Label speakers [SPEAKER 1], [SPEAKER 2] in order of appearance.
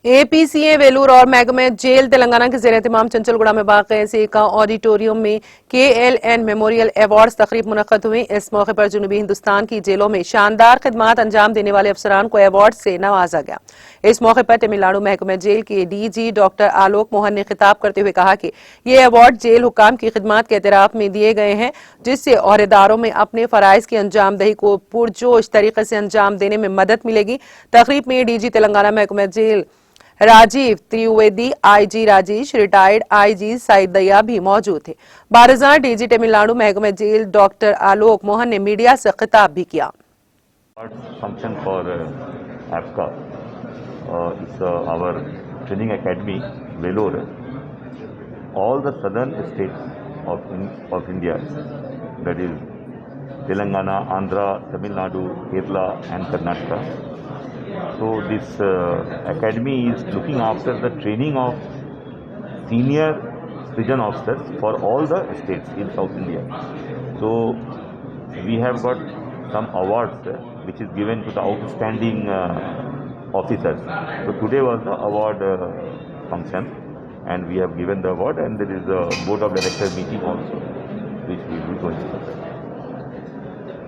[SPEAKER 1] एपीसीए वेलूर और महकमे जेल तेलंगाना के जेर एहतमाम चंचलगुड़ा में वाक़ सेका ऑडिटोरियम में KLN मेमोरियल अवार्ड्स तकरीब मुनक़्क़द हुई। इस मौके पर जुनूबी हिंदुस्तान की जेलों में शानदार खिदमात अंजाम देने वाले अफसरान को अवार्ड से नवाजा गया। इस मौके पर तमिलनाडु महकमे जेल के DG डॉक्टर आलोक मोहन ने खिताब करते हुए कहा कि ये अवार्ड जेल हुकाम की खिदमात के एतराफ में दिए गए हैं, जिससे अहदेदारों में अपने फराइज की अंजामदही को पुरजोश तरीके से अंजाम देने में मदद मिलेगी। तकरीब में DG तेलंगाना महकमे jail Rajiv Trivedi, IG Rajesh, retired IG Saidaiah भी मौजूद थे। बारजार DG तमिलनाडु महकमे जेल डॉक्टर आलोक मोहन ने मीडिया से खिताब भी किया।
[SPEAKER 2] Function for AFCA, it's our training academy, Vellore. All the southern states of India, that is Telangana, Andhra, Tamil Nadu, Kerala and Karnataka. So this academy is looking after the training of senior prison officers for all the states in South India. So we have got some awards which is given to the outstanding officers. So today was the award function and we have given the award, and there is a board of directors meeting also which we will go to.